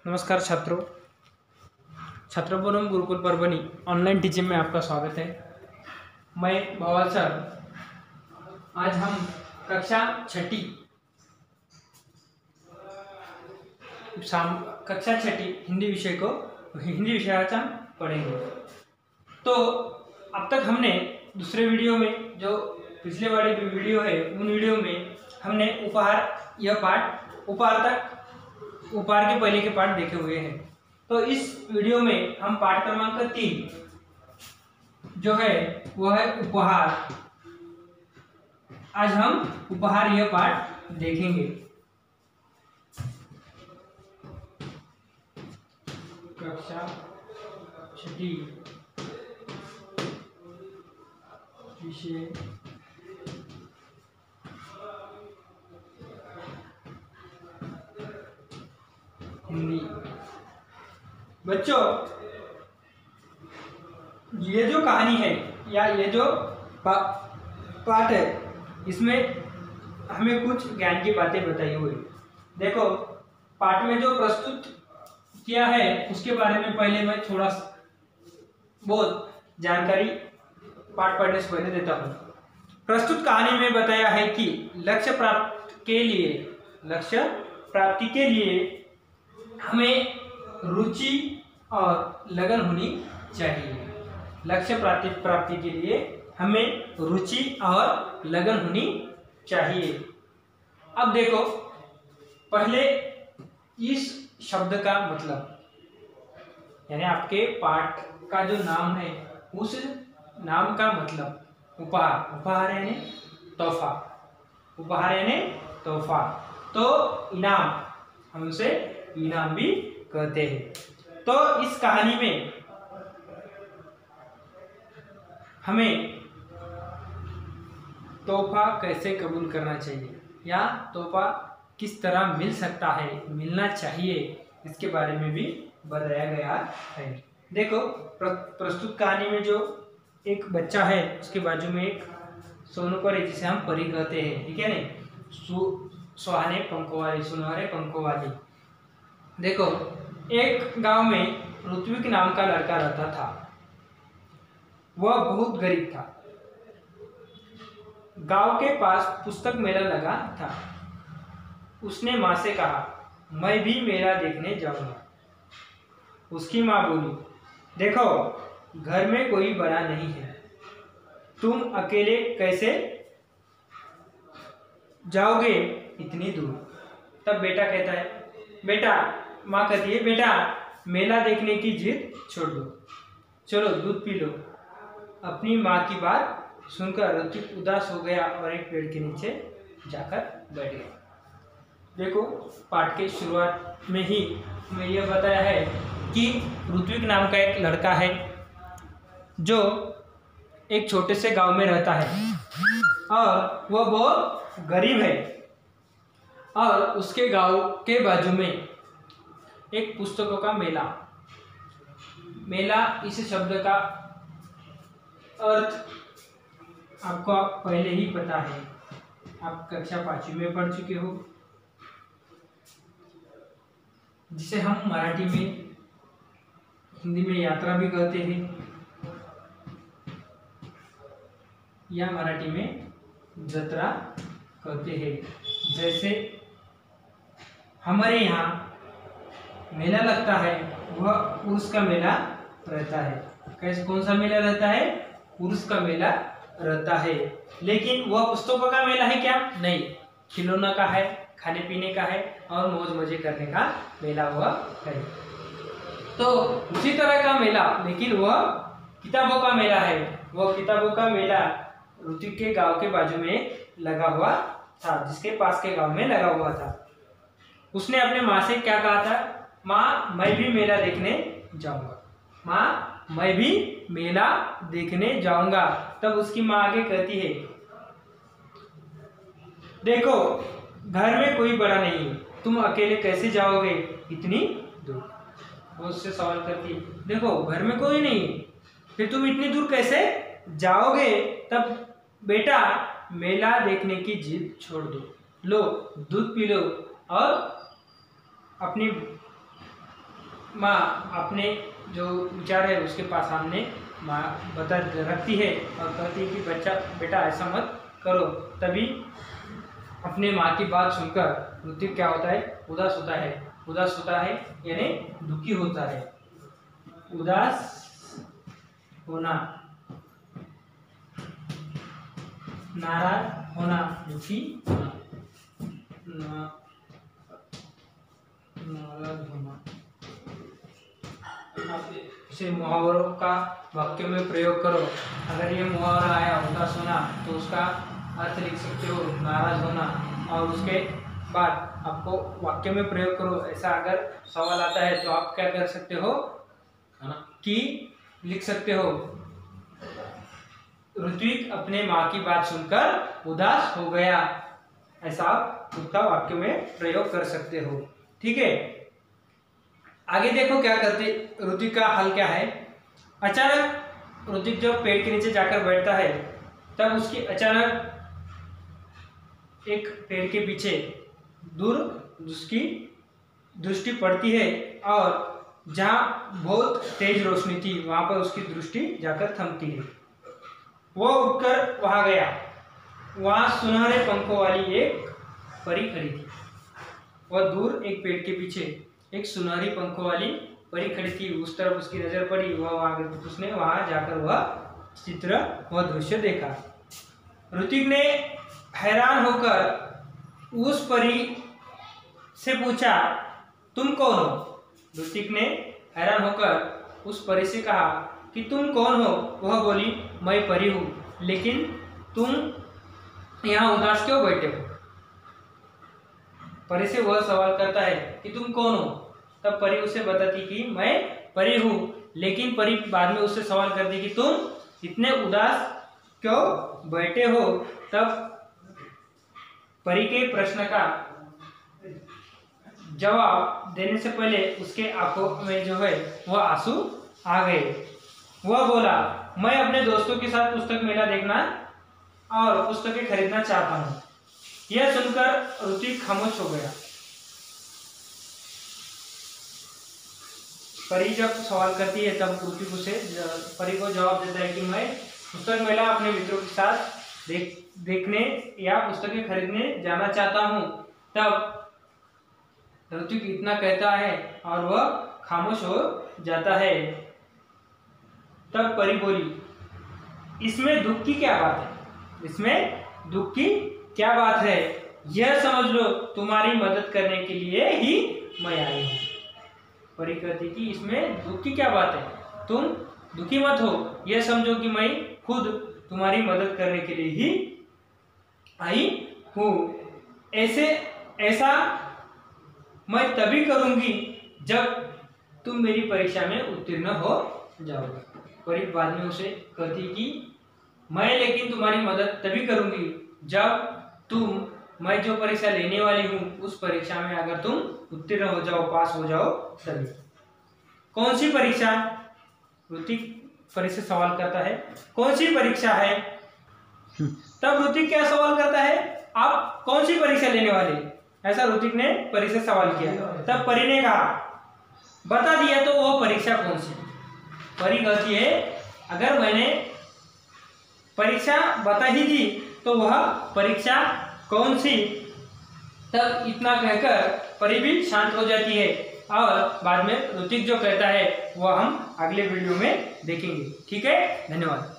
नमस्कार छात्रों, छात्रों गुरुकुल परभणी ऑनलाइन टीचिंग में आपका स्वागत है। मैं भवाल सर। आज हम कक्षा छठी हिंदी विषयाचा पढ़ेंगे। तो अब तक हमने दूसरे वीडियो में, जो पिछले वाले वीडियो है, उन वीडियो में हमने उपहार के पहले के पाठ देखे हुए हैं। तो इस वीडियो में हम पाठ क्रमांक 3 जो है वो है उपहार। आज हम उपहार यह पाठ देखेंगे। कक्षा छठी विषय हिंदी। बच्चों, ये जो कहानी है या ये जो पाठ है, इसमें हमें कुछ ज्ञान की बातें बताई हुई। देखो, पाठ में जो प्रस्तुत किया है उसके बारे में पहले मैं थोड़ा बहुत जानकारी पाठ पढ़ने से पहले देता हूँ। प्रस्तुत कहानी में बताया है कि लक्ष्य प्राप्ति के लिए हमें रुचि और लगन होनी चाहिए। लक्ष्य प्राप्ति के लिए हमें रुचि और लगन होनी चाहिए। अब देखो, पहले इस शब्द का मतलब, यानी आपके पाठ का जो नाम है उस नाम का मतलब उपहार। उपहार यानी तोहफा। उपहार यानी तोहफा। तो इनाम, हम उसे इनाम भी कहते हैं। तो इस कहानी में हमें तोहफा कैसे कबूल करना चाहिए या तोहफा किस तरह मिल सकता है, मिलना चाहिए, इसके बारे में भी बताया गया है। देखो, प्रस्तुत कहानी में जो एक बच्चा है उसके बाजू में एक सोनू परी, जिसे हम परी कहते हैं, ठीक है नहीं, सुनहरे पंखों वाली। देखो, एक गांव में ऋत्विक नाम का लड़का रहता था। वह बहुत गरीब था। गांव के पास पुस्तक मेला लगा था। उसने माँ से कहा, मैं भी मेला देखने जाऊंगा। उसकी माँ बोली, देखो, घर में कोई बड़ा नहीं है, तुम अकेले कैसे जाओगे इतनी दूर। तब बेटा कहता है, माँ कहती है, बेटा, मेला देखने की जिद छोड़ दो, चलो दूध पी लो। अपनी माँ की बात सुनकर ऋत्विक उदास हो गया और एक पेड़ के नीचे जाकर बैठ गया। देखो, पाठ के शुरुआत में ही हमें यह बताया है कि ऋत्विक नाम का एक लड़का है जो एक छोटे से गांव में रहता है और वह बहुत गरीब है। और उसके गांव के बाजू में एक पुस्तकों का मेला, इस शब्द का अर्थ आपको पहले ही पता है। आप कक्षा 5वीं में पढ़ चुके हो, जिसे हम मराठी में, हिंदी में यात्रा भी कहते हैं या मराठी में जत्रा कहते हैं। जैसे हमारे यहाँ मेला लगता है, वह उर्स का मेला रहता है। कौन सा मेला रहता है? उर्स का मेला रहता है। लेकिन वह पुस्तकों का मेला है क्या? नहीं, खिलौना का है, खाने पीने का है और मौज मजे करने का मेला हुआ है। तो उसी तरह का मेला, लेकिन वह किताबों का मेला है। वह किताबों का मेला ऋत्विक के गांव के बाजू में लगा हुआ था, जिसके पास के गांव में लगा हुआ था। उसने अपने माँ से क्या कहा था? माँ, मैं भी मेला देखने जाऊंगा। माँ, मैं भी मेला देखने जाऊंगा। तब उसकी माँ आगे कहती है, देखो, घर में कोई बड़ा नहीं है, तुम अकेले कैसे जाओगे इतनी दूर। वो उससे सवाल करती है, देखो, घर में कोई नहीं है, फिर तुम इतनी दूर कैसे जाओगे। तब बेटा, मेला देखने की जिद छोड़ दो, लो दूध पी लो और अपनी माँ अपने जो विचार है उसके पास सामने माँ बता रखती है और कहती है कि बच्चा बेटा ऐसा मत करो। तभी अपने माँ की बात सुनकर ऋतिक क्या होता है, उदास होता है। उदास होता है यानी दुखी होता है। उदास होना, नाराज होना, दुखी होना, नाराज होना। इसे मुहावरों का वाक्य में प्रयोग करो। अगर ये मुहावरा आया उदास होना तो उसका अर्थ लिख सकते हो नाराज होना, और उसके बाद आपको वाक्य में प्रयोग करो। ऐसा अगर सवाल आता है तो आप क्या कर सकते हो कि लिख सकते हो ऋत्विक अपने माँ की बात सुनकर उदास हो गया। ऐसा आप उसका वाक्य में प्रयोग कर सकते हो। ठीक है, आगे देखो क्या करते ऋत्विक का हल क्या है। अचानक ऋत्विक जब पेड़ के नीचे जाकर बैठता है तब उसकी अचानक एक पेड़ के पीछे दूर उसकी दृष्टि पड़ती है और जहाँ बहुत तेज रोशनी थी वहां पर उसकी दृष्टि जाकर थमती है। वह उठकर वहां गया। वहां सुनहरे पंखों वाली एक परी खड़ी थी। वह दूर एक पेड़ के पीछे एक सुनहरी पंखों वाली परी खड़ी थी। उस तरफ उसकी नजर पड़ी। उसने वहां जाकर वह दृश्य देखा। ऋत्विक ने हैरान होकर उस परी से पूछा, तुम कौन हो? ऋत्विक ने हैरान होकर उस परी से कहा कि तुम कौन हो? वह बोली, मैं परी हूँ, लेकिन तुम यहाँ उदास क्यों बैठे हो? परी से वह सवाल करता है कि तुम कौन हो? तब परी उसे बताती कि मैं परी हूँ, लेकिन परी बाद में उससे सवाल करती कि तुम इतने उदास क्यों बैठे हो? तब परी के प्रश्न का जवाब देने से पहले उसके आंखों में जो है वह आंसू आ गए। वह बोला, मैं अपने दोस्तों के साथ पुस्तक मेला देखना और पुस्तकें खरीदना चाहता हूँ। यह सुनकर ऋत्विक खामोश हो गया। परी जब सवाल करती है तब ऋत्विक उसे परी को जवाब देता है कि मैं पुस्तक मेला अपने मित्रों के साथ देखने या पुस्तकें खरीदने जाना चाहता हूँ। तब ऋत्विक इतना कहता है और वह खामोश हो जाता है। तब परी बोली, इसमें दुख की क्या बात है? इसमें दुख की क्या बात है? यह समझ लो तुम्हारी मदद करने के लिए ही मैं आई हूँ। परी कहती कि इसमें दुख की क्या बात है? तुम दुखी मत हो, यह समझो कि मैं खुद तुम्हारी मदद करने के लिए ही आई हूँ। ऐसा मैं तभी करूंगी जब तुम मेरी परीक्षा में उत्तीर्ण हो जाओगे। परी बाद में उसे कहती कि मैं लेकिन तुम्हारी मदद तभी करूंगी जब मैं जो परीक्षा लेने वाली हूँ उस परीक्षा में अगर तुम उत्तीर्ण हो जाओ, पास हो जाओ तभी। कौन सी परीक्षा? ऋत्विक परी से सवाल करता है, कौन सी परीक्षा है? तब ऋत्विक क्या सवाल करता है, आप कौन सी परीक्षा लेने वाले? ऐसा ऋत्विक ने परी से सवाल किया। तब परी ने कहा, बता दिया तो वो परीक्षा कौन सी? परी कहती है, अगर मैंने परीक्षा बता ही दी तो वह परीक्षा कौन सी? तब इतना कहकर परी भी शांत हो जाती है और बाद में ऋत्विक जो कहता है वह हम अगले वीडियो में देखेंगे। ठीक है, धन्यवाद।